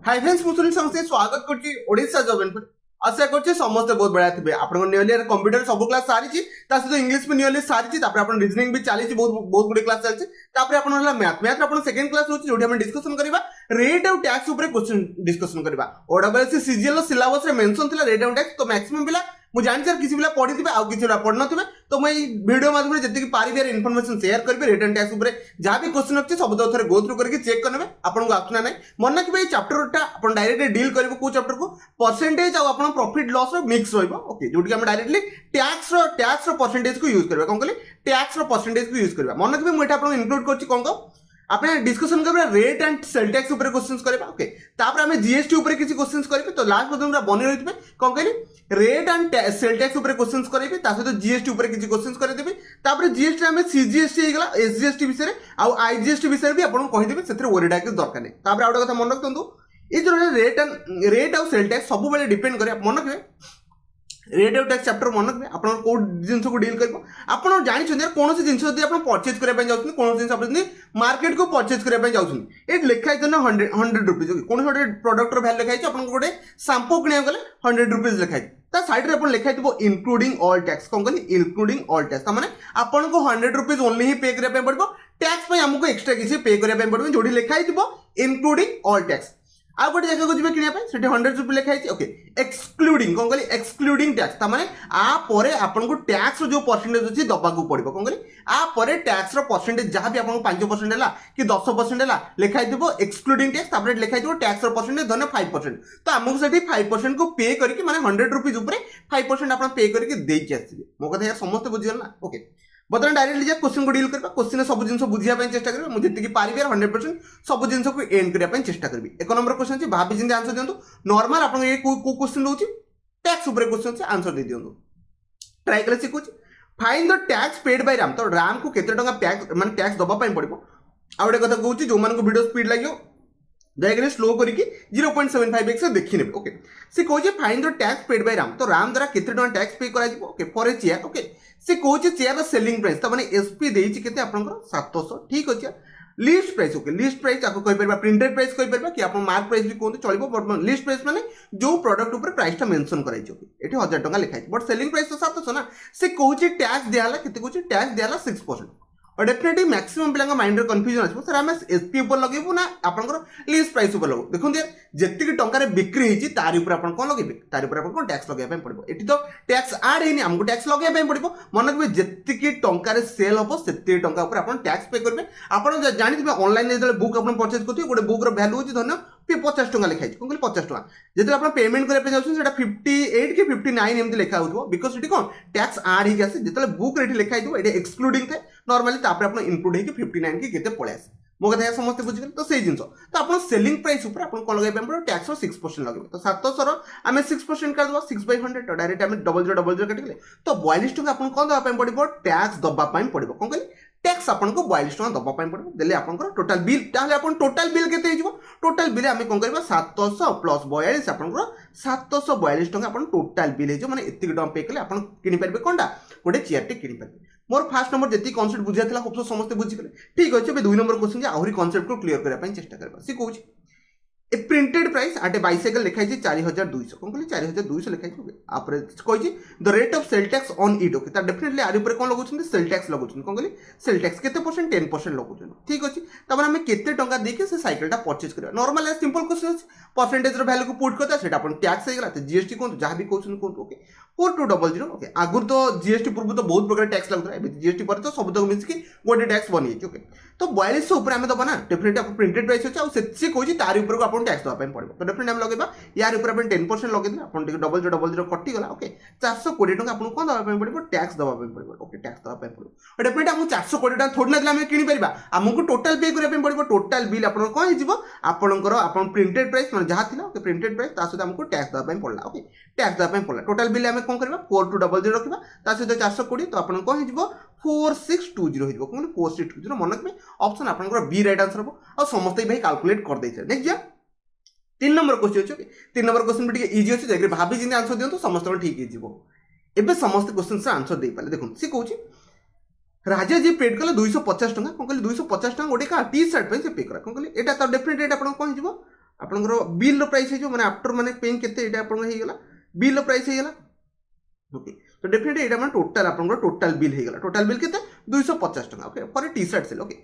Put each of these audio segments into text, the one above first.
Hi friends मुझे समस्ते स्वागत करछि ओडिसा जॉब इन पर आशा करछि समस्त बहुत बढ़िया थिबे आपन नियरली कंप्यूटर सब क्लास सारी छी ता सहित इंग्लिश भी नियरली सारी छी तापर आपन रीजनिंग भी चाली छी बहुत बहुत गुडी क्लास चलछि तापर आपन हला मैथ आपन सेकंड क्लास होछि जोठी हम डिस्कशन करबा रेट और टैक्स ऊपर क्वेश्चन डिस्कशन करबा ओडब्ल्यूएससी सीजीएल सिलेबस रे मेंशन थिला रेट और टैक्स तो मैक्सिमम पिला मुझे जानि सर किसी पिला पढी थिबे आ किसी पिला पढ न थिबे तो मैं वीडियो माध्यम जति की पारिबे इन्फॉर्मेशन शेयर करबे रिटर्न टैक्स ऊपर जहां भी क्वेश्चन अछि सब तो थरे गो थ्रू करके चेक करनेबे आपन को आसना नै मन कि भाई चैप्टर टा अपन डायरेक्टली डील करबो को चैप्टर को परसेंटेज और अपन प्रॉफिट लॉस रो मिक्स रहइबो ओके जोटी हम डायरेक्टली टैक्स रो परसेंटेज को यूज करबा कोन कहली टैक्स रो परसेंटेज को यूज करबा मन कि मैं एटा अपन इंक्लूड करछि कोन को आपने डिस्कशन करबा रेट एंड सेल टैक्स ऊपर क्वेश्चंस करबा ओके तापर हमें जीएसटी ऊपर किसी क्वेश्चंस करबे तो लास्ट पदम रा बनि रहितबे कोन कहली रेट एंड सेल टैक्स ऊपर क्वेश्चंस करबे ता सहित जीएसटी ऊपर किसी क्वेश्चंस कर देबे तापर जीएसटी हमें सीजीएसटी हेगला एसजीएसटी विषय रे आ आईजीएसटी विषय भी आपन कहि देबे सेथरे ओरिडा के दरकार नै तापर आउडा कथा मन रखतंतु ए जो रेट और सेल टैक्स सब बेले डिपेंड करे मन रखबे रेट और टैक्स चैप्टर मन रखबे आपन को जिंस को डील करबो आपन जानि छन कोनोसी जिंस जदी आपन परचेज करे पय जाउछन कोनोसी जिंस आपन मार्केट को परचेज करे पय जाउछन ए लिखाइ दन 100 रुपीस कोन छोटे प्रोडक्ट रो वैल्यू लिखाइ छ आपन गोटे शैम्पू किने गले 100 रुपीस लिखाइ ता साइड रे अपन लिखाइ थबो इंक्लूडिंग ऑल टैक्स कोन कहली इंक्लूडिंग ऑल टैक्स माने आपन को 100 रुपीस ओनली ही पे करे पय पड़बो टैक्स पय हमको एक्स्ट्रा किसी पे करे पय पड़बो जोडी लिखाइ थबो इंक्लूडिंग ऑल टैक्स आ गोटे जगह को जिबे किनिया पे सेठी 100 रुपीस लिखाइ छी ओके एक्सक्लूडिंग कोन कहली एक्सक्लूडिंग टैक्स ता माने आ परे आपन को टैक्स रो जो परसेंटेज अछि दबा को पड़बो कोन कहली आ परे टैक्स रो परसेंटेज जहां भी आपन 5% हला कि 10% हला लिखाइ दिबो एक्सक्लूडिंग टैक्स तापर लिखाइ दिबो टैक्स रो परसेंटेज धने 5% तो हमको सेठी 5% को पे करके माने 100 रुपीस ऊपर 5% आपन पे करके देई के आसीबे मो कथा यार समस्त बुझियल ना ओके बर्तमान डायरेक्टली जा क्वेश्चन को डील करबा क्वेश्चन सब जिंस बुझिया पे चेष्टा करबा मुझे जति पारिबे 100% सब जिंस को एंड करिया पे चेष्टा करबी एक नंबर क्वेश्चन छी भाबी जिंदे आंसर दियंतु नॉर्मल आपन ये को क्वेश्चन होची टैक्स ऊपर क्वेश्चन छी आंसर दे दियंतु ट्राई करे छी कुछ find the tax paid by Ram तो राम को केते टंका टैक्स माने टैक्स दबा पय पड़िबो आ गोटे कथा कहूची जो मान को वीडियो स्पीड लागियो दयाकरी स्लो करके 0.75x से देखि नेबे ओके से कहूचे find the tax paid by Ram तो राम द्वारा केते टंका टैक्स पे करा जिवो okay for a chair okay से कहूचे चेयर सेलिंग प्राइस त माने एसपी देइछि केते आपनकर 700 ठीक अछि list price okay list price आपको कहि परबा प्रिंटेड प्राइस कहि परबा कि आपन मार्क प्राइस भी कोन चलिबो बट लिस्ट प्राइस माने जो प्रोडक्ट ऊपर प्राइस ता मेंशन कराइ छै ओके एठी 1000 टंका लिखाइ बट सेलिंग प्राइस तो 700 ना से कहूचे टैक्स दियाला केते कहूचे टैक्स दियाला 6% और डेफिनेटली मैक्सिमम पिला माइंड रे कंफ्यूजन आछो सर हम एसपी ऊपर लगेबो ना आपनकर लिस्ट प्राइस ऊपर लगो देखो जेतिक टंका रे बिक्री हिची तारि ऊपर आपन कोन लगेबे तारि ऊपर आपन कोन टैक्स लगेबा पे पड़बो एठी तो टैक्स ऐड हेनी हमको टैक्स लगेबा पे पड़बो मन रखबे जेतिक टंका रे सेल होबो सेति टंका ऊपर आपन टैक्स पे करबे आपन जानिथिबे ऑनलाइन जे बुक आपन परचेज करथि गोटे बुक रो वैल्यू होची धन्य 50 टंका लिखाइ कोन कहली 50 टंका जेते आपन पेमेंट करे पे जाउछन सेटा 58 के 59 एमती लिखा होतबो बिकॉज़ इटी कोन टैक्स ऐड ही जासे जेते बुक रेटी लिखाइ दिबो एटा एक्सक्लूडिंग थे नॉर्मली तापर आपन इंक्लूड हे के 59 के केते पळे आसे मो कथा समस्त बुझिगल तो सेही जिंस तो आपन सेलिंग प्राइस ऊपर आपन कोन लगाइ पेपर टैक्स रो 6% लगेबे तो 700 रो हमें 6% कर दबा 6/100 तो डायरेक्ट हमें 0000 कटिले तो 42 टका आपन कोन दबा पे पड़िबो टैक्स दबा पे पड़िबो कोन कहली टैक्स आपन को 42 टका दबा पे पड़िबो देले आपन को टोटल बिल ताले आपन टोटल बिल केते हिजबो टोटल बिल हमें कोन करबा 700 प्लस 42 आपन को 742 टका आपन टोटल बिल हिजो माने एत्ति टका पे कले आपन किनि परबे कोनडा गोटे चेयर टे किनि परबे मोर फर्स्ट नंबर जति कांसेप्ट बुझिया थिला होप समस्त बुझि गले ठीक अछि बे 2 नंबर क्वेश्चन जे आहुरी कांसेप्ट को क्लियर करै पय चेष्टा करबा सी कहूची ए प्रिंटेड प्राइस आटे बाइसाइकल लिखाइ छी 4200 कोन कहली 4200 लिखाइ छी आपरे कहै छी the rate of sale tax on it okay ता डेफिनेटली आरि ऊपर कोन लगौछन सेल टैक्स लगौछन कोन कहली सेल टैक्स केते परसेंट 10% लगौछन ठीक अछि तब हमें केते टंका देके से साइकिल ता परचेज करबा नॉर्मल सिंपल क्वेश्चन अछि परसेंटेज रो वैल्यू को पुट करता सेटा अपन टैक्स हे गेला त जीएसटी कोन जहां भी क्वेश्चन कोन ओके 4200 ओके आगुर तो जीएसटी पूर्व तो बहुत प्रकार टैक्स लगता है जीएसटी पर तो सब तक मिस की गोटे टैक्स बनी ओके तो 4200 ऊपर हमें दबा ना डेफिनेटली आप प्रिंटेड प्राइस अछि आ से कहूची तारि ऊपर को अपन टैक्स दबा पे पड़बो तो डेफिनेटली हम लगेबा यार ऊपर अपन 10% लगे दिला अपन 0000 कटि गला ओके 420 टका अपन कोन दबा पे पड़बो टैक्स दबा पे पड़बो ओके टैक्स दबा पे पड़बो और डेफिनेटली हम 420 टका थोड़ी ना दिला हम किनि परबा हमको टोटल पे करे पे पड़बो टोटल बिल अपन कोन हिजबो आपनकर अपन प्रिंटेड प्राइस माने जहा थिला ओके प्रिंटेड प्राइस ता सहित हमको टैक्स दबा पे पड़ला ओके टैक्स दबा पे पड़ला टोटल बिल हम कोन करबा 4200 रखबा ता सहित 420 तो अपन कोन हिजबो 4620 हिजबो कोन 4620 मन रखबे ऑप्शन आपनकर बी राइट आंसर हो और समस्त भाई कैलकुलेट कर दैछे नेक्स्ट जा 3 नंबर क्वेश्चन अछि 3 नंबर क्वेश्चन भी इजी अछि जेकरे भाबी जिने आंसर दियंतो समस्त ठीक हे जिवो एबे समस्त क्वेश्चन से आंसर दे पाले देखो से कहूची राजा जी पेड कले 250 टका कोन कहली 250 टका गोटे का टी शर्ट पे से पे करा कोन कहली एटा त डेफिनेटली आपन कोन हिजबो आपनकर बिल रो प्राइस है माने आफ्टर माने पेइंग केते एटा आपन हे गेला बिल रो प्राइस हे गेला ओके तो डेफिनेटली एटा माने टोटल आपनकर टोटल बिल हे गेला टोटल बिल केते 250 टका okay for T shirt sale okay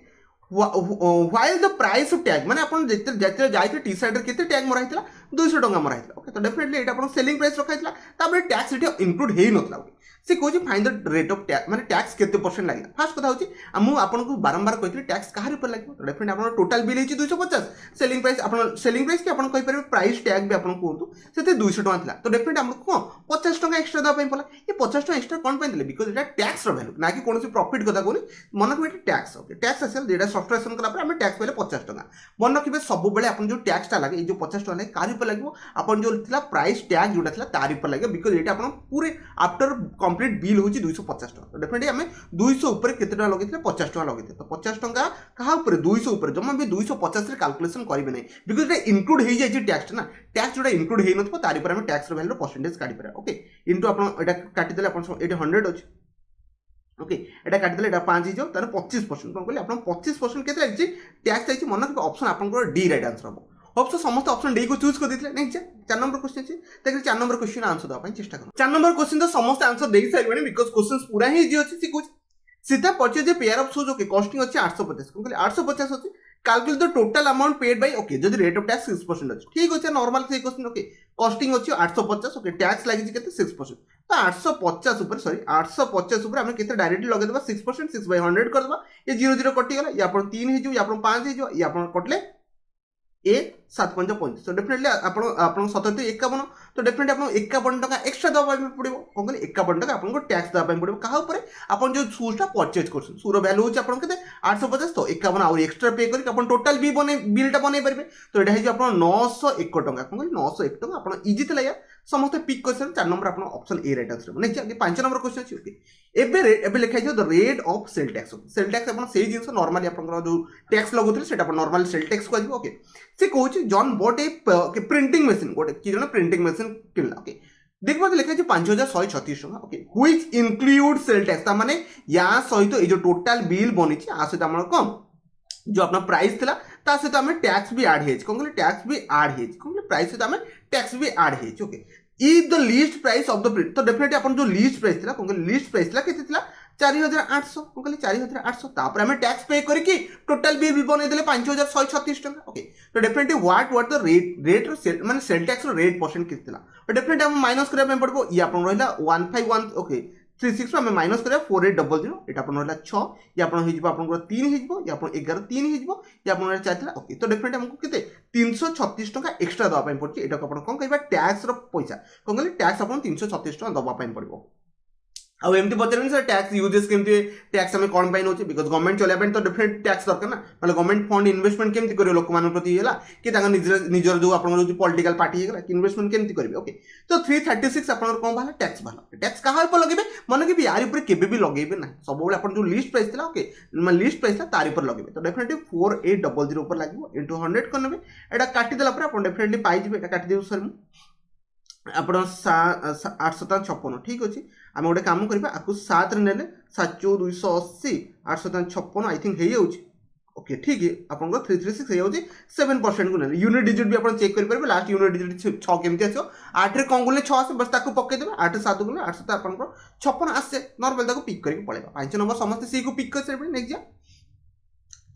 while the price of tag माने आपण जेते जेते जायते टी शर्ट रे केते टैग मरा हितला 200 टका मरा हितला ओके तो डेफिनेटली एटा आपण सेलिंग प्राइस रखा हितला ताबरे टैक्स एटा इंक्लूड हेई नतला ओके से Kochi find the rate of tax माने टैक्स केते परसेंट लागला फर्स्ट कथा होची हमु आपन को बारंबार कहितली टैक्स कहार ऊपर लागबो तो डेफिनेटली आपण टोटल बिल हेची 250 सेलिंग प्राइस आपण सेलिंग प्राइस के आपण कहि परबे प्राइस टैग भी आपण कोंतु सेते 200 टका थिला तो डेफिनेटली हमको को 50 टका एक्स्ट्रा दा पई पला ये 50 टका एक्स्ट्रा कोन पई देले because Etah tax row value ना कि कोनोसी प्रॉफिट कथा कोनी मन को एटा टैक्स ओके टैक्स असेल जेटा सब्सट्रैक्शन कला पर हम टैक्स पहले 50 टका मन रखिबे सब बेले अपन जो टैक्स टा लागे जो 50 टका लागे कारी पर लागबो अपन जो थिला प्राइस टैग जोटा थिला तारी पर लागे बिकॉज़ एटा अपन पूरे आफ्टर कंप्लीट बिल होची 250 टका तो डेफिनेटली हमें 200 ऊपर केते टका लगेथिले 50 टका लगेथिले तो 50 टका कहा ऊपर 200 ऊपर जमा भी 250 रे कैलकुलेशन करिबे नै बिकॉज़ एटा इंक्लूड हे जाय टैक्स ना टैक्स जोटा इंक्लूड हे नथबो तारी पर हम टैक्स रो वैल्यू परसेंटेज काटी पर ओके इनटू अपन एटा काटी देले अपन एटा 100 अछि ओके एटा काटी देले एटा 5 हिजो तार 25% कोन कहले अपन 25% केते आइछि टैक्स आइछि मन ऑप्शन अपन को डी राइट आंसर हो होप सो समस्त ऑप्शन डी को चूज कर देथिले नहीं 4 नंबर क्वेश्चन अछि देखि 4 नंबर क्वेश्चन आंसर दवा पई चेष्टा करो 4 नंबर क्वेश्चन तो समस्त आंसर देई साइबनी बिकॉज़ क्वेश्चंस पूरा ही इजी अछि सी कुछ सीधा purchase a pair of shoes okay costing अछि 850 कोन कहले 850 अछि calculate the total amount paid by okay जदी रेट ऑफ टैक्स 6% अछि ठीक अछि नॉर्मल से क्वेश्चन ओके कॉस्टिंग अछि 850 ओके टैक्स लागि छि केते 6% तो 850 ऊपर सॉरी 850 ऊपर हम केते डायरेक्टली लगे देबा 6% 6/100 कर देबा ये 0 कटि गला या अपन 3 हे जो या अपन 5 हे जो या अपन कटले ए 7.35 तो डेफिनेटली आपण आपण 57 तो डेफिनेटली आपण 51 टका एक्स्ट्रा दबा पे पड़िबो कोन कहले 51 टका आपण को टैक्स दबा पे पड़िबो कहा ऊपर आपण जो शूज टा परचेज करछन शूर वैल्यू होची आपण केते 850 तो 51 और एक्स्ट्रा पे करी आपण टोटल भी बने बिल टा बने परबे तो एटा हे जो आपण 901 टका कोन कहले 901 टका आपण इजी थला या समस्त पिक क्वेश्चन 4 नंबर आपण ऑप्शन ए राइट आंसर नै जे 5 नंबर क्वेश्चन अछि ओके एबे लिखाइ जो the rate of sale tax आपण सेही जिंस नॉर्मली आपण जो टैक्स लगोथले सेटा आपण नॉर्मल सेल टैक्स को आजो ओके से कहूँ जॉन बॉट ए प्रिंटिंग मशीन गोटे कि जन प्रिंटिंग मशीन किनला ओके देखो लिखा है 5136 टका okay which include sale tax ता माने या सहित ए जो टोटल बिल बनी छि आ सहित हमर कम जो अपना प्राइस थिला ता सहित हमें टैक्स भी ऐड हेज कोन कहले टैक्स भी ऐड हेज कोन कहले प्राइस सहित हमें टैक्स भी add hedge okay is the least price of the print तो डेफिनेटली अपन जो लीस्ट प्राइस थिला कोन कहले लीस्ट प्राइस थिला केते थिला 4800 कोन कहले 4800 तापर हमें टैक्स पे करके टोटल बिल बने देले 5136 टका ओके तो definitely what the rate sale माने सेल टैक्स रो रेट परसेंट कितला तो डेफिनेटली हम माइनस करे पे पड़बो ये अपन रहला 151 ओके 36 हमें माइनस करे 4800 एटा अपन रहला 6 ये अपन हिजबो अपन को 3 हिजबो ये अपन 11 3 हिजबो ये अपन रहला 4 थिला ओके तो डेफिनेटली हमको केते 336 टका एक्स्ट्रा दवा पे पड़छि एटा अपन कोन कहबा टैक्स रो पैसा कोन कहले टैक्स अपन 336 टका दवा पे पड़बो अब एमती पचारे सर टैक्स यूजेस केमती टैक्स हमें कौन पाइन होची बिकॉज गवर्नमेंट चलेबा तो डिफरेंट टैक्स दरकार ना मतलब गवर्नमेंट फंड इन्वेस्टमेंट केमती करियो लोक मान प्रति हैला कि तांगा निजर जो आपन जो पॉलिटिकल पार्टी हैला कि इन्वेस्टमेंट केमती करिवे ओके तो 336 आपन कोन भाला टैक्स भाला टैक्स कहां पर लगेबे मन के भी यार ऊपर केबे भी लगेबे ना सब बेले आपन जो लिस्ट प्राइस थिला ओके मैं लिस्ट प्राइस था तार ऊपर लगेबे तो डेफिनेटली 4800 ऊपर लागिवो इनटू 100 करनेबे एटा काटी देला पर आपन डेफिनेटली पाई जिबे एटा काटी देउ सर मु आपण 856 ठीक अछि आम गोटे काम करबा आकु 7 रे नेले 7280 856 आई थिंक हे होछि ओके ठीक है आपन को 336 हे होछि 7% को नेले यूनिट डिजिट भी आपण चेक कर परबे लास्ट यूनिट डिजिट 6 केमति आछो 8 रे कोन गुले 6 आसे बस ताकू पक्के देबे 8 7 गुले 8 7 आपन को 56 आसे नॉर्मल ताकू पिक करके पळेबा 5 नंबर समस्त सी को पिक कर सरबे नेक्स्ट जा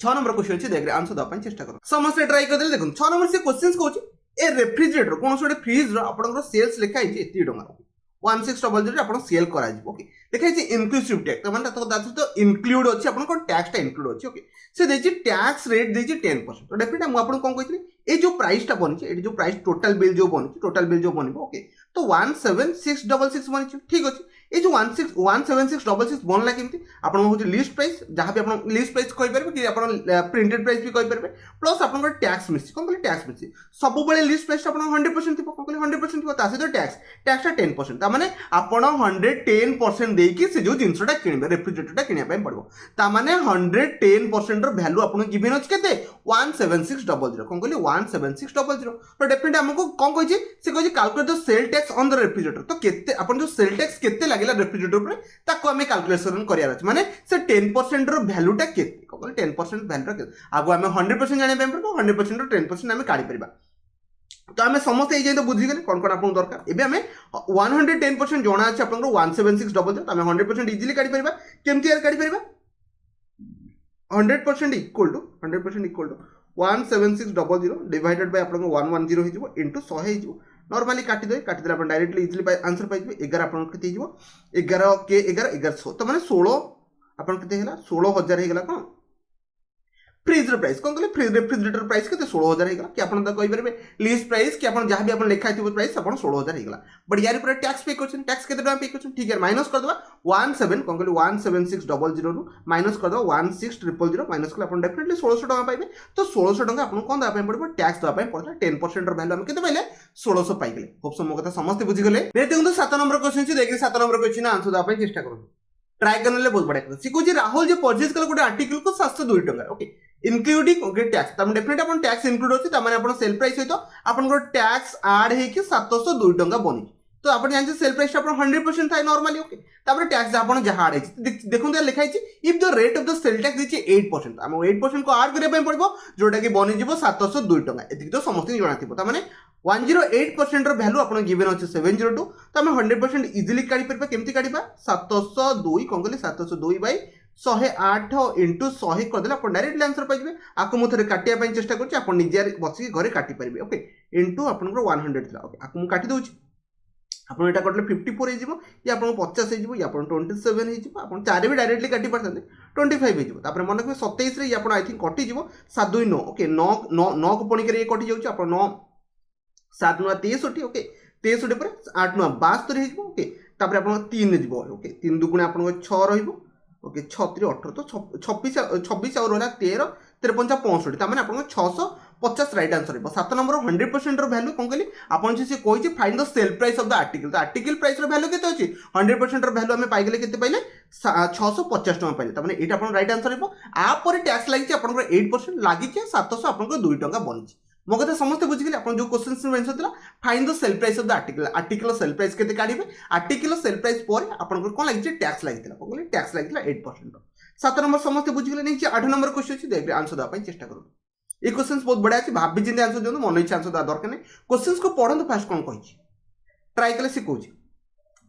6 नंबर क्वेश्चन अछि देख रे आंसर द अपन चेष्टा करो समस्त ट्राई कर देले देखो 6 नंबर से क्वेश्चंस कहउछि ए रेफ्रिजरेटर कोन सोडे फ्रिज रो आपन सेल्स लिखा है एती टंगा 1600 आपन सेल करा जी ओके देखै छै इंक्लूसिव टैक्स माने तो दात तो इंक्लूड अछि आपन को टैक्स टा इंक्लूड अछि ओके से दे छै टैक्स रेट दे छै 10% तो डेफिनेटली हम आपन कोन कहथि ए जो प्राइस टा बनि छै ए जो प्राइस टोटल बिल जो बनिबो ओके तो 17666 बनि छै ठीक अछि ए जो 17666 बनला केमति आपन हो लिस्ट प्राइस जहां भी आपन लिस्ट प्राइस कहि परबे कि आपन प्रिंटेड प्राइस भी कहि परबे प्लस आपन को टैक्स मिसी कोन कहले टैक्स मिसी सब बेले लिस्ट प्राइस आपन 100% थिबो कोन कहले 100% थिबो तासे तो टैक्स टा 10% ता माने आपन 110% देई कि से जो जिंसटा किनबे रेफ्रिजरेटर टा किनिया पय पड़बो ता माने 110% रो वैल्यू आपन गिवन अछि केते 17600 कोन कहले 17600 तो डेफिनेटली हमको कोन कहै छै से कहै छै calculate the sale tax on the refrigerator तो केते आपन जो सेल टैक्स केते लागेला रेफ्रिजरेटर ऊपर ताको हमें कैलकुलेशन करिया अछि माने से 10% रो वैल्यू टा केते कोन कहले 10% वैल्यू टा केते आगो हमें 100% जाने पे पड़बो 100% रो 10% हमें काढी परबा तो आम समस्त ये तो बुझीगले कौन कौन आपको दरकार एबे आम 110% जना अच्छे आपको 17600 तो आम 100% इजिली काढ़ी पारिबा केमती यार काढ़ी पारिबा 100% इक्वल टू 17600 डिवाइडेड बाय आपको 110 हो इंटू 100 हो नॉर्मली काटिदे काटिदेले आप डायरेक्टली इजिली आंसर पाइबे 11 आपन केते हो 11 के 11 1100 तो माने 16 आपन केते हैला 16000 हे गेला कोन फ्रिजर प्राइस कौन कहले फ्रिज रेफ्रिजरेटर प्राइस के 16000 हेगला कि आपन कहि परबे लीज प्राइस कि आपन जहां भी आपन लिखा थिबो प्राइस आपन 16000 हेगला बट यार ऊपर टैक्स पे करछन टैक्स केते टका पे करछन ठीक है माइनस कर दबा 17 कौन कहले 17600 रु माइनस कर दबा 16000 माइनस कर आपन डेफिनेटली 1600 टका पाइबे तो 1600 टका आपन कोन दबा पे पड़बो टैक्स दबा पे पड़ता 10% र वैल्यू हम केते पाइले 1600 पाइ गेले होप सम कथा समस्त बुझी गेले ने देखु 7 नंबर क्वेश्चन छी देखि 7 नंबर क्वेश्चन आंसर दबा पे चेष्टा करू ट्राई करने बहुत बढ़िया सी कह राहुल जो परचेज कले गोटे आर्टिकल को 702 टका ओके इंक्लूडिंग ओके टैक्स तब डेफिनेटली अपन टैक्स इंक्लूड होची त माने अपन सेल प्राइस सहित अपन को टैक्स ऐड हे कि 702 टका बनी तो अपन जान सेल प्राइस अपन 100% थाई नॉर्मली ओके तापर टैक्स अपन जहां ऐड हे देखो तो लिखा है if the rate of the sale tax दिछि 8% हम 8% को ऐड करे पे पड़बो जोटा कि बनी जिवो 702 टका एति तो समस्त जणा थिबो त माने 108% र वैल्यू आपन गिवन अछि 702 तो हम 100% इजीली काढी परबा केमती काढीबा 702 कोन कहले 702 बाय 108 इंटू 100 कर देले अपन डायरेक्टली आंसर पाइबे आको मु थरे काटिया पई चेष्टा करछि अपन निजे बसी घरे काटी परिबे ओके इंटू अपन को 100 थिला ओके आको मु काटी दोछि अपन एटा करले 54 हे जिवो या अपन 50 हे जिवो या अपन 27 हे जिवो अपन चारे भी डायरेक्टली काटी परथांते 25 हे जिवो तापर मन के 27 रे अपन आई थिंक कटि जिवो 729 ओके 9 9 9 को पणी करे कटि जाउछि अपन 9 7 9 63 ओके 63 पर 8 9 72 हे जिवो ओके तापर अपन 3 जिवो ओके 3 दुगुणे अपन 6 रहिबो ओके 36 18 तो 26 26 और रहला 13 53 65 तार माने आपन 650 राइट आंसर हो 7 नंबर 100% रो वैल्यू कोन कहली आपन से कोइ जे find the sale price of the article तो आर्टिकल प्राइस रो वैल्यू केते अछि 100% रो वैल्यू हमें पाइ गेले केते पाइले 650 टका पाइले तार माने एटा आपन राइट आंसर हो आ पर टैक्स लागि छै आपन 8% लागि छै 700 आपन 2 टका बनि मो कथा समस्त बुझी गले अपन जो क्वेश्चन मेंशन थिला find the sale price of the article article sale price केते काढिबे आर्टिकल सेल प्राइस पर अपन को कोन लागि छै टैक्स लागि थिला कोन टैक्स लागि थिला 8% 7 नंबर समस्त बुझी गले नै 8 नंबर क्वेश्चन छी देख आंसर दा पई चेष्टा करू ए क्वेश्चंस बहुत बढ़िया अछि भाबी चिंते आंसर दियौ मन इच्छा आंसर दा दरकार नै क्वेश्चंस को पढन फास्ट कोन कहि छी ट्राई कले सिखौछि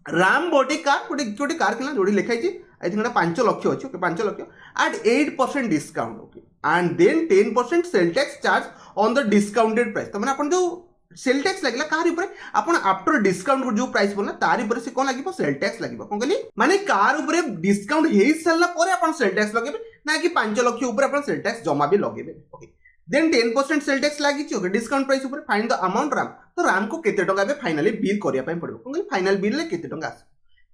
राम बॉडी कार गोटे कार किना जोडी लिखाई छी आई थिंक 5 लाख अछि okay 5 lakh at 8% discount okay and then 10% sale tax charge on the discounted price तो माने अपन जो सेल टैक्स लागला कार ऊपर अपन आफ्टर डिस्काउंट जो प्राइस बोलना तार ऊपर से कोन लागिबो सेल टैक्स लागिबो कोन कहली माने कार ऊपर डिस्काउंट हेई सल्ला पर अपन सेल टैक्स लगेबे ना कि 5 लाख ऊपर अपन सेल टैक्स जमा भी लगेबे ओके देन 10% सेल टैक्स लागि छी ओके डिस्काउंट प्राइस ऊपर फाइंड द अमाउंट राम तो राम को केते टका बे फाइनली बिल करिया पय पड़बो कोन कहली फाइनल बिल ले केते टका आस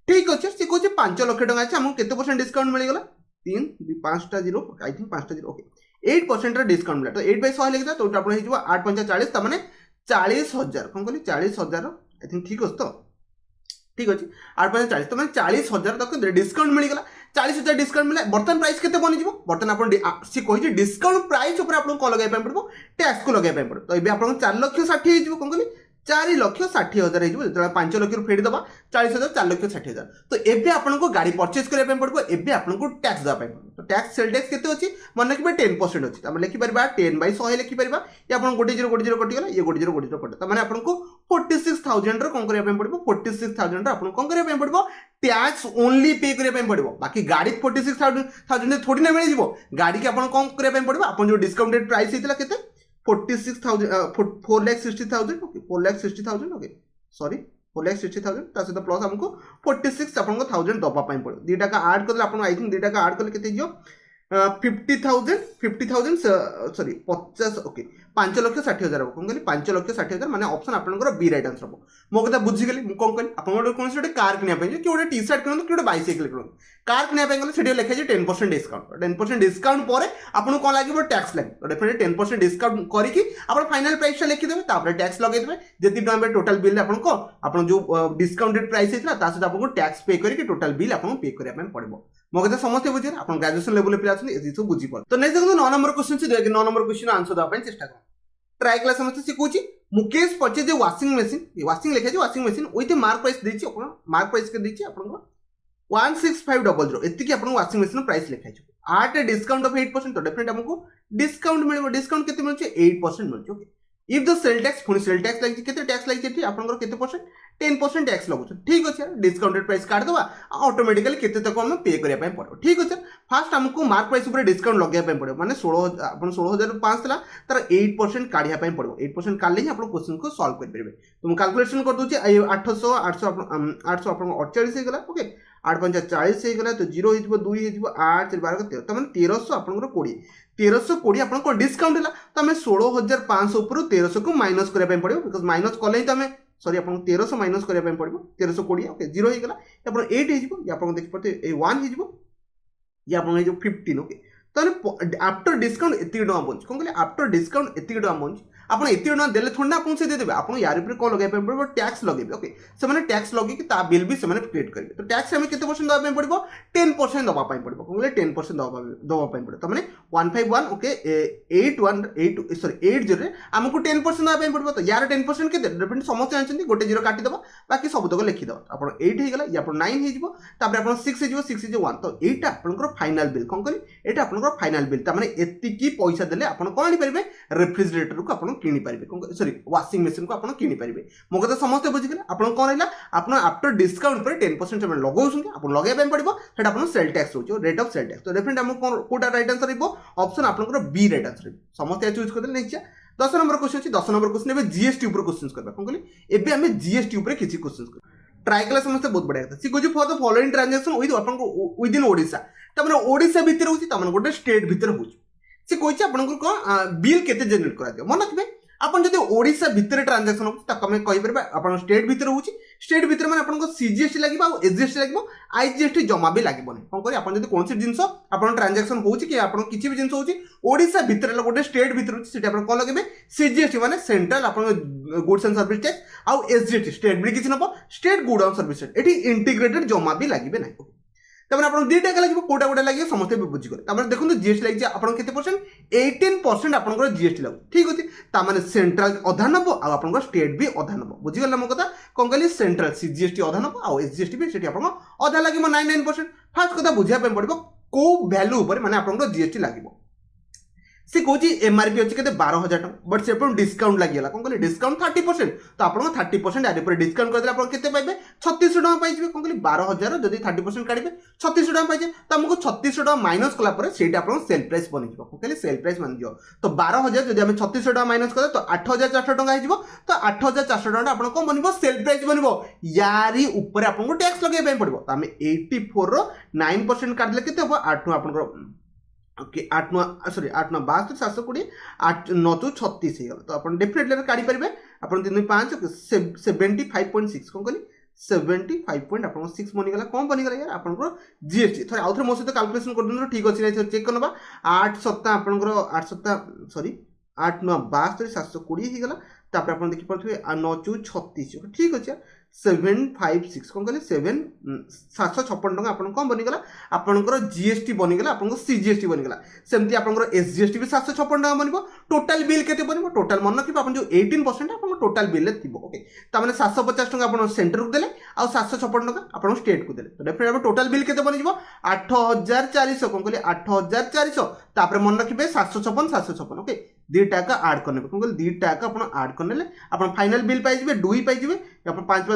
ठीक अछि से कोचे 5 लाख टका अछि हमको केते परसेंट डिस्काउंट मिल गेला 3 5 टा 0 आई थिंक 5 टा 0 ओके 8% रा डिस्काउंट मिला तो 8 बाय 100 लिखदा तो आपण हे जवा 8 5 40 त माने 40000 कोन कहली 40000 आई थिंक ठीक अछि तो ठीक अछि 8 5 40 तो माने 40000 तक डिस्काउंट मिल गेला 40000 डिस्काउंट मिला बर्तन प्राइस केते बनि जिवो बर्तन आपण से कहि जे डिस्काउंट प्राइस ऊपर आपण को लगाय पय पड़बो टैक्स को लगाय पय पड़बो तो एबे आपण 4 लाख 60 हे जिवो कोन कहली 4 लाख 60 हजार हो जो 5 लाख रु फेडी दबा 40,000 4 लाख 60 हजार तो एबे आपन को गाड़ी परचेज करे पे पड़बो एबे आपन को टैक्स दबा पे तो टैक्स सेल टैक्स केते अछि मन लिखबे 10% अछि त हम लिखि परबा 10 बाय 100 लिखि परबा या आपन 10 कटि गेला ये 10 कटि त माने आपन को 46000 रो कोन करे पे पड़बो 46000 रो आपन कोन करे पे पड़बो टैक्स ओनली पे करे पे पड़बो बाकी गाड़ी 46000 थोड़ी ना मिल जिवो गाड़ी के आपन कोन करे पे पड़बो आपन जो डिस्काउंटेड प्राइस हेतला केते 46,000 4,60,000 ओके 4,60,000 ओके सॉरी 4,60,000 ता से प्लस हमको 46 अपन को 1000 दबा पाई पड़ो 2 टका ऐड करले अपन आई थिंक 2 टका ऐड करले केते जियो 50,000 सॉरी 50 ओके 5 लाख 60 हजार कोन कहली 5 लाख 60 हजार माने ऑप्शन आपनकर बी राइट आंसर हो मो कथा बुझी गेली मु कोन कहली आपन कोन से कार किनिया पे कि ओडे टी-शर्ट किनन कि ओडे बाइसाइकिल किनन कार किनिया पे गले सेठी लिखा जे 10% डिस्काउंट 10% डिस्काउंट परे आपन कोन लागिबो टैक्स लागी तो डेफिनेटली 10% डिस्काउंट करी कि आपन फाइनल प्राइस लिखि देबे तापर टैक्स लगे देबे जेति टाइम टोटल बिल आपन को आपन जो डिस्काउंटेड प्राइस हेतला ता से आपन को टैक्स पे करी कि टोटल बिल आपन पे करिया पे पड़बो मो कथा समझते बुझे आपन ग्रेजुएशन लेवल पे आछन एजी सब बुझी पर तो नेक्स्ट देखो 9 नंबर क्वेश्चन से देख 9 नंबर क्वेश्चन आंसर दा पे चेष्टा कर ट्राई क्लास समझते सिखुची Mukesh purchase a washing machine washing लिखा जे washing machine with mark price देछि अपन मार्क प्राइस के देछि अपन को 16500 एति कि अपन वाशिंग मशीन प्राइस लिखा छै 8 डिस्काउंट ऑफ 8% तो डेफिनेटली हमको डिस्काउंट मिलबो डिस्काउंट केते मिलछ 8% मिलछ okay if the sale tax पुणी सेल टैक्स लगी केते टैक्स लगी आपनकर केते परसेंट 10% टैक्स लगुछ ठीक अछि डिस्काउंटेड प्राइस काट दबा ऑटोमेटिकली केते तक हम पे करिया पय पड़ो ठीक अछि फास्ट हमको मार्क प्राइस ऊपर डिस्काउंट लगेया पय पड़ो माने 16 अपन 16500 तला तार 8% काढिया पय पड़ो 8% काढले ही अपन क्वेश्चन को सॉल्व कर परबे तो हम कैलकुलेशन कर दोची 800 अपन 48 हे गला ओके 8 5 40 हे गला तो 0 हे 2 हे 8 4 12 13 तो माने 1300 अपन 20 1320 आपन डिस्काउंट है तो आम 16,500 ऊपर 1300 को माइनस करने पड़ो बिकज माइनस कले ही तो आम सॉरी आप 1300 माइनस करने पड़ो 1320 ओके 0 होगा आप 8 हो देखिए 1 हो ये आप 15 ओके तो आफ्टर डिस्काउंट एति टका बंच कौन कहले आफ्टर डिस्काउंट एति टका बंच आप एति टका देले थोड़ा आपको से देदेवे आप यार ऊपर कौन लगे पड़ो टैक्स लगे ओके से टैक्स लगे ता बिल भी से क्रिएट करेंगे तो टैक्स हमें केते परसेंट दवा पड़ो 10% दवा पड़ो कौन कहले 10% दवा पड़ो तो मैंने 151 ओके 81 सॉरी 80 आमको 10% दवा पड़ो तो यार 10% के डेफिनेटली समस्त जानते गोटे जीरो काटिदेव बाकी सब तक लिखिदेव आप 8 होगा ये 9 हो 6 हो 1 तो यहाँ आपंकर फाइनाल बिल कौन कहली ये आप फाइनाल बिल तार एतिकी पैसा देले आप कौन पारे रेफ्रिजरेटर को आप किनी पारे सॉरी वाशिंग मशीन को आप किनी पारे मो कथा समस्त बुझीगले आप कौन रहा आप आफ्टर डिस्काउंट पर 10% लगाऊँ आप लगे पड़ो से आप सेल टैक्स हो रेट ऑफ सेल टैक्स तो डेफिनेटली आमको कौटा राइट आंसर ऑप्शन आपंकर बी राइट आंसर समस्त चूज करदे नेक्स्ट 10 नंबर क्वेश्चन अच्छी 10 नंबर क्वेश्चन ए जीएसटी क्वेश्चन करवा कौन कहली एबे आम जीएसटी किसी क्वेश्चन ट्राई कला समस्त बहुत बढ़िया था सी कह for the following transaction with in Odisha तमने ओडिशा भितर होची तमने गोटे स्टेट भितर होची सी कहिछि आपनकर को बिल केते जनरेट करा दियो मन रखबे आपन जदि ओडिशा भितर ट्रांजैक्शन होची त कमे कहि परबा आपन स्टेट भितर होची स्टेट भितर माने आपन को सीजीएसटी लागिबा आ एसजीएसटी लागिबा आईजीएसटी जमा भी लागिबो नै कोन करी आपन जदि कोनसी जिंस आपन ट्रांजैक्शन होची कि आपन किछि भी जिंस होची ओडिशा भितर गोटे स्टेट भितर होची सेटा आपन को लगेबे सीजीएसटी माने सेंट्रल आपन गुड्स एंड सर्विस टैक्स आ एसजीएसटी स्टेट भी किछि नबो state good and service tax एठी इंटीग्रेटेड जमा भी लागिबे नै तमने आपन दुईटा लगे कोटा कोटा लगे समस्त भी बुझी करे तमने देखो जीएसटी लगे आपन केते परसेंट 18% आपन जीएसटी लगो ठीक अछि ता माने सेंट्रल अधा नबो आ आपन स्टेट भी अधा नबो बुझी गला मो कथा कोन कहली सेंट्रल सीजीएसटी अधा नबो आ एसजीएसटी भी सेठी आपन अधा लागिबो 99% फास्ट कथा बुझिया पे पड़बो को वैल्यू ऊपर माने आपन जीएसटी लागिबो सी कौची एमआरपी अच्छे के 12,000 टका बट से डिस्काउंट लगे कौन कहले डिस्काउंट 30% तो आप 30% यार ऊपर डिस्काउंट करदे आप केते पाइबे 3600 टका पाइबे कौन कहले 12,000 जदि 30% काटिबे 3600 टका पाइबे तो हमको 3600 टका माइनस कला पर सेटा आपन सेल प्राइस बनि जिवो कौन कहले सेल प्राइस बनि जिवो तो 12,000 जदि हम 3600 टका माइनस करदे तो 8,400 टका हिजिवो तो 8,400 टका आपन कोन बनिबो सेल प्राइस बनिबो यारी ऊपर आपन को टैक्स लगे पे पड़बो तो हम 84 रो 9% काटले केते हो 8 आपन ओके 8 सॉरी 8 72 720 8 9 36 हो तो आप डेफिनेटली काढ़ी पारे आप 3 5 75.6 कौन कहली 75.6 बनीगला कौन बनीगला यार आपंकर जीएसटी थोड़े आउ थे मो सहित कैलकुलेशन कर दिन ठीक अच्छे नहीं चेक करना 8 सप्ताह आपंकर 8 सप्ताह सॉरी 8 9 72 720 होगा तापर आप देखिपे 9 36 ठीक अच्छे 756 कौन कहले 756 टका आपन कौन बनीगला आपनकर जीएसटी बनीगला आपन सीजीएसटी बनीगला सेमती आपनकर एसजीएसटी भी 756 टका बनिबो टोटल बिल केते बनिबो टोटल मन रखिबो आपन जो 18% आपन टोटल बिल ले थिबो ओके त माने 750 टका आपन सेंटर को देले आ 756 टका आपन स्टेट को देले तो डेफिनेटली टोटल बिल केते बनिबो 8400 कौन कहले 8400 तापर मन रखिबे 756 ओके 2 टाका ऐड करने कौन कहले 2 टाका आपन ऐड करनेले आपन फाइनल बिल पाइ जिवे 2 पाइ जिवे आपन 5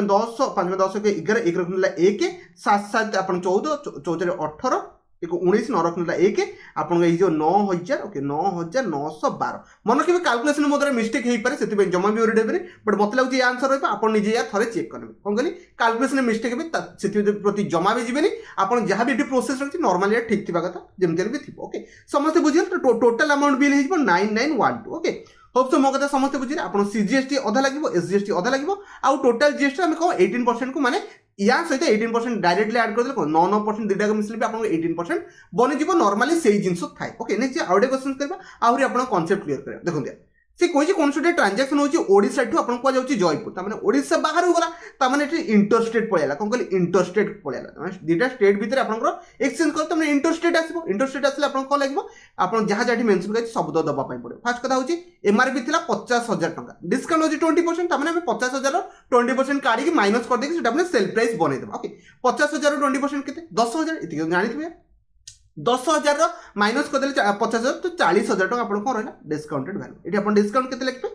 5 10 के 11 1 रखनेला 1 7 7 आपन 14 14 18 एक 19 9 रखनेला 1 आपन ए जो 9000 ओके 9912 मन के कैलकुलेशन मो द्वारा मिस्टेक हे पारे सेति जमा भी ओरिडे पारे बट मत लागु ये आंसर रहबा आपन निजे या थरे चेक करबे कोन कहली कैलकुलेशन मिस्टेक हे सेति प्रति जमा भी जिबेनी आपन जहां भी प्रोसेस रखछि नॉर्मली ठीक थिबा कथा जेमते भी थिबो ओके समस्त बुझिल तो टोटल अमाउंट बिल हे 9912 ओके होप सो मो कथा समस्त बुझिले आपन सीजीएसटी अधा लागिबो एसजीएसटी अधा लागिबो आ टोटल जीएसटी हम कहो 18% को माने या सहित 18% डायरेक्टली ऐड कर देले 9% दुटा को मिसले आपन 18% बनि जीवो नॉर्मली सेही जिंस थाए ओके नेक्स्ट आउडे क्वेश्चन करबा आहुरी आपन कांसेप्ट क्लियर करबा देखो से कहि कोन सुटे ट्रांजैक्शन होची ओडिसा टू आपन को जाउची जयपुर त माने ओडिसा बाहर हो गला त माने एठी इंटरस्टेट पळेला कोन कहली इंटरस्टेट पळेला माने दुटा स्टेट भीतर आपन एक्सचेंज कर त माने इंटरस्टेट आसीबो इंटरस्टेट आसले आपन को लागबो आपन जहा जाठी मेंशन करछि सब दबा पई पड़े फर्स्ट कथा होची एमआरपी थिला 50000 टका डिस्काउंट होची 20% त माने हम 50000 20% काढी के माइनस कर दे कि सेटा आपन सेल प्राइस बनै देबो ओके 50000 20% केते 10000 इति जानि थिबे 10,000 माइनस करदे 50,000 तो 40,000 टका आपन कौन रहा डिस्काउंटेड वैल्यू ये आप डिस्काउंट के लिखे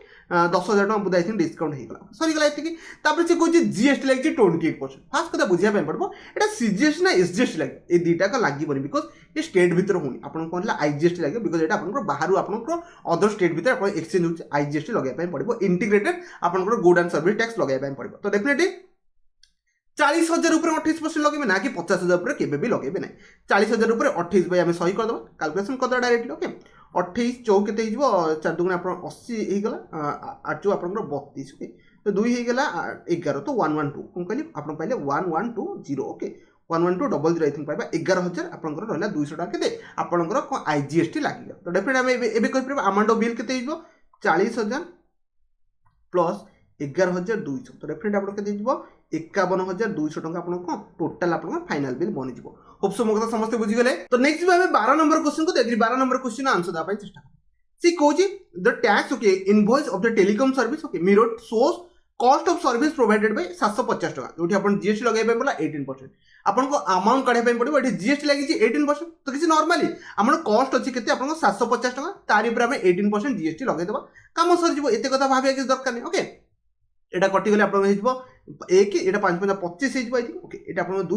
10,000 टका बुझाई थी डिस्काउंट हो गला सरीगला ये तापर से कह जीएसटी लगे 28%। फास्ट कथा बुझा पड़ो ये सीजीएसटी ना एसजीएसटी लगे ये दुईटा का लगे बिकज ये स्टेट भितर होनी आप कौन आईजीएसटी लगे बिकज ये आप बाहर आप अदर स्टेट भितर आप एक्सचेंज हो आईजीएसटी लगे पड़ो इंटीग्रेटेड आप गुड एंड सर्विस टैक्स लगे पड़ो तो डेफिनेटली 40,000 ऊपर 28% लगे ना कि 50,000 ऊपर केबे भी लगे ना 40,000 ऊपर 28 भाई आम सही करदे कैलकुलेसन करदे डायरेक्टली ओके 28 चौ के 4 दुगुण आप 80 होगा 8 चौ आप 32 ओके तो 2 होगा 11 तो 112 कौन कहली आप पाइले 1120 ओके 1120 आई थिंक पाइबा 11,000 आपंकर रहा 200 टका के आपंकर कौन आईजीएसटी लगे तो डेफिनेट आम एवं अमाउंट ऑफ बिल के 40,000 प्लस 11,200 तो डेफिनेट आप 51,200 टका आप टोटाल आप फाइनाल बिल बनी होप सो मो कथा समस्त बुझीगले तो नेक्स्ट भाव 12 नंबर क्वेश्चन को देखिए 12 नंबर क्वेश्चन आंसर देवा चेष्टा सी कहूँ the tax okay invoice of the telecom service okay mirror source cost of service provided by 750 टका जो आप जीएसटी लगे बोला 18% आपको अमाउंट काढ़ा पड़ो ये जीएसटी लगी 18% तो किसी नॉर्मली आम कॉस्ट अच्छी के 750 टका तार आम 18% जीएसटी लगेदेवा कम सर एत कथा भाविया किसी दरकार नहीं ओके एटा कटिगले आप एक एटा 5,25 ओके एटा आप 2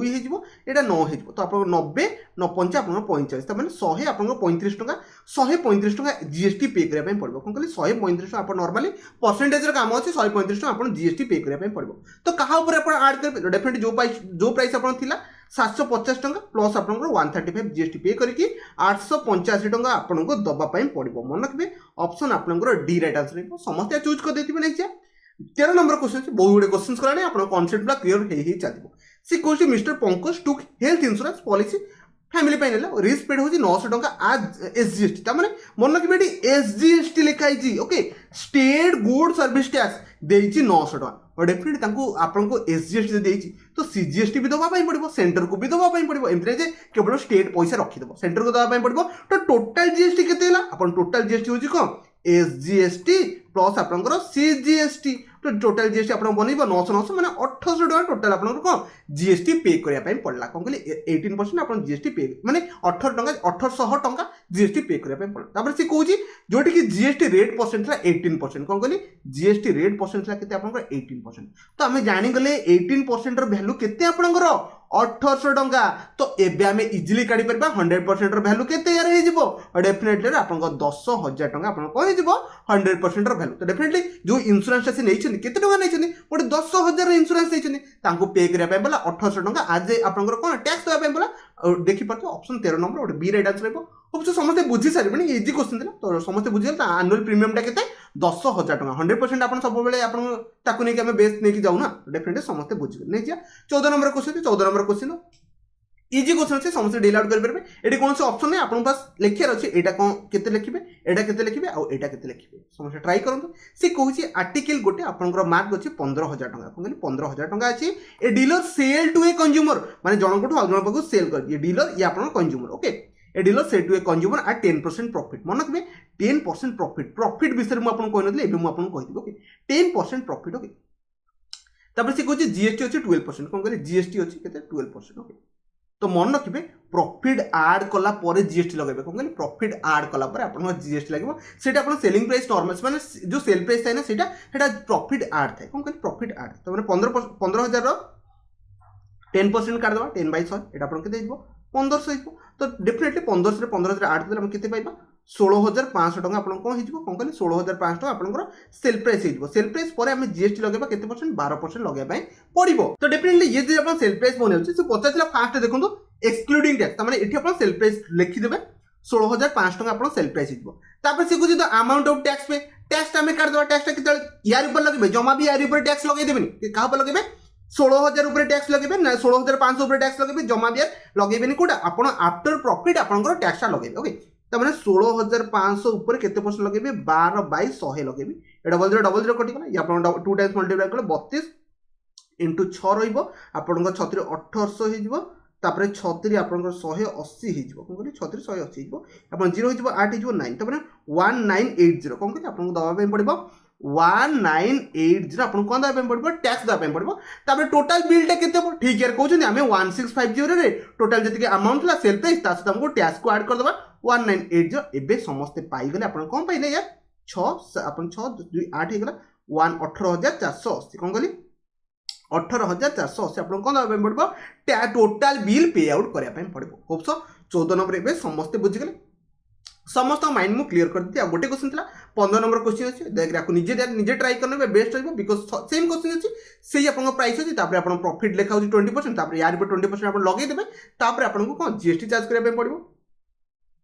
एटा 9 तो आप 90 95 आप 45 मैंने 100 आप 35 टका 135 टका जीएसटी पे करने पड़ो कौन कहले 135 टका आप नॉर्मली परसेंटेज काम अच्छे 135 टका आप जीएसटी पे करने पड़ो तो कहा आड करेंगे डेफिनेटली जो प्राइस आप 750 टका प्लस आप 135 जीएसटी पे करके 885 टका आपको दवाई पड़ो मन रखिए ऑप्शन आपंकर डी राइट आंसर समस्त चूज कर देते नेक्स्ट 13 नंबर क्वेश्चन बहुत गुड़े क्वेश्चन कलानी आप कॉन्सेप्ट क्लीयर हो चलो सी कौन मिस्टर पंकज टुक health insurance policy family risk paid हो 900 टका आज एसजीएसटी तमें मन रखिए एसजीएसटी लिखाई okay state good service tax देती 900 टका और डेफिनेटली आपको एसजीएसटी देती तो सीजीएसटी भी दवाई पड़ो सेंटर को भी दवाई पड़ो एमती केवल स्टेट पैसा रखीदेव सेंटर को दवाई पड़ो तो टोटाल जीएसटी के टोटाल जीएसटी हूँ कौन एसजीएसटी प्लस आपंकर सीजीएसटी तो टोटाल जीएसटी आप बन 900 मैंने 800 टका टोटाल आप कौन जीएसटी पे करने पड़ा कौन कहली 18% आप जीएसटी पे मैंने 1800 टका जीएसटी पे करने पड़ा सी कौन जोटी कि जीएसटी रेट परसेंट था 18% कौन कहली जीएसटी रेट परसेंट था के 18% तो आम जानीगले 18% वैल्यू के आपंकर 1800 टका तो एबे आम इजिली काढ़ी पार 100% वैल्यू के डेफिनेटली आप 10,000 टका आप कौन हो 100% वैल्यू तो डेफिनेटली जो इंश्योरेंस से नहीं केते टका नहीं गोटे 10,000 इंश्योरेंस नहीं पे करने बोला 1800 टका आज आप कौन टैक्स देवाई बोला देखिए ऑप्शन 13 नंबर गोटे बी राइट आंसर हम समस्त बुझी सारे इजी क्वेश्चन था तो समस्त बुझीगले आनुअल प्रीमियम के 10,000 टका 100% आप सब नहीं बेस्ट नहीं जाऊना डेफिनेटली समस्त बुझीगले नहीं 14 number question 14 number question easy question अच्छे समस्त डिल आउट करेंगे ये कौन से ऑप्शन नहीं आपको पास लिखार अच्छे यहाँ कौन के लिखे एटा के लिखे आउटा के लिखे समस्त ट्राई करूँ सी कहे आर्टिकल गोटे आपंकर मार्क अच्छे 15,000 टका कौन 15,000 टका अच्छी a dealer sale to a consumer माने जनक आउ जन पाक सेल कर डीलर ये आप consumer okay a dealer sale to a consumer at 10% profit मन रखिए 10% प्रॉफिट विषय में आपको कहनी मुझे कही ओके 10% प्रॉफिट ओके तापर से कहे जीएसटी अच्छे 12% कौन कह जीएसटी अच्छी के 12% ओके तो मन रखिए प्रॉफिट आड कला जीएसटी लगे कौन कहली प्रॉफिट आड कला आप जीएसटी लगे से सेलिंग प्राइस नॉर्मल मैंने जो सेल प्राइस थाए ना प्रॉफिट आड थाए कौन कहली प्रॉफिट आड तो मैंने 15,000 10% काटदेवा 10/100 ये आपको 1500 तो डेफिनेटली 1500 15,000 आठ देते के पाइबा 16,500 टका आप कौन हो कौन कहली 16,500 टका आप सेल प्राइस हो सेल प्राइस पर आम जीएसटी लगे के 12% लगे पड़ो तो डेफिनेटली ये जो आप सेल प्राइस बने पचार फास्ट देखो एक्सक्लूडिंग टैक्स मैंने ये आप सेल प्राइस लिखिदेवे 16,500 टका आप सेल प्राइस होपर से कुछ अमाउंट ऑफ टैक्स पे टैक्स आम काटदेवा टैक्स यार लगे जमा भी यार टैक्स लगे क्या लगे 16,000 ऊपर टैक्स लगे ना 16,500 ऊपर टैक्स लगे जमा भी लगे कौटा आप आफ्टर प्रॉफिट आप टैक्स लगे ओके तो मैंने 16,500 ऊपर के लगे 12/100 लगे डबल जीरो कटिगला ये आप 2 टाइम्स मल्टीप्लाई कले 32 इंटू 6 रहा 1800 तापर 6 आप 180 कौन कह 6 180 आप 0 हो 8 हो 9 तो 1980 कौन कह आपको दवाई पड़ो 1980 आपको कौन देवा पड़ो टैक्स देवा पड़ो तापर टोटाल बिलटा केते हो ठीक है कहते आम 1650 रे टोटाल जी अमाउंट था सेल प्राइस सहित आमको टैक्स को ऐड करदे 1980 एवं समस्ते पाइगले आप कौन पाइले यार 6 8 होगा 18,480 कौन कहली 18,480 आपको कौन देवा पड़ो टोटाल बिल पे आउट करने पड़ो होप्स 14 नंबर एवं समस्ते बुझीगले समस्त माइंड मुझे क्लीयर कर दी गोटे क्वेश्चन था 15 नंबर क्वेश्चन अच्छे देखिए निजे ट्राई करने बेस्ट रही बिकज सेम क्वेश्चन अच्छी से आप प्राइस अच्छी आप प्रॉफिट लिखा 20% यार 20% आप लगेदेवे आपको कौन जीएसटी चार्ज करने पड़ो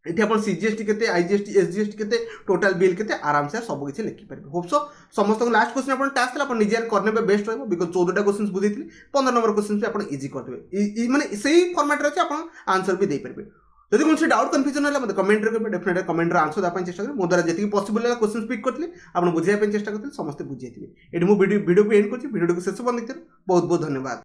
ये आप सीजीएसटी के आईजीएसटी एसजीएसटी के टोटाल बिल के आराम से सब किसी लिखिपारे होप्स समस्त लास्ट क्वेश्चन आप टास्क आप निजे करने बेस्ट रही बिकज 14टा क्वेश्चन बुझे 15 नंबर क्वेश्चन भी आप इजी करदे मैंने से फर्माट अच्छे आप आंसर भी देपारे जब कौन डाउट कन्फ्यूजन है मतलब कमेंट रे डेफिनेटली कमेंट आंसर देवाई चेस्ट करें मो द्वारा जी पॉसिबल क्वेश्चन पिक करते आप बुझाई चेस्ट करते समस्त बुझे ये वीडियो को एंड कर वीडियो को शेष बंद बहुत बहुत धन्यवाद।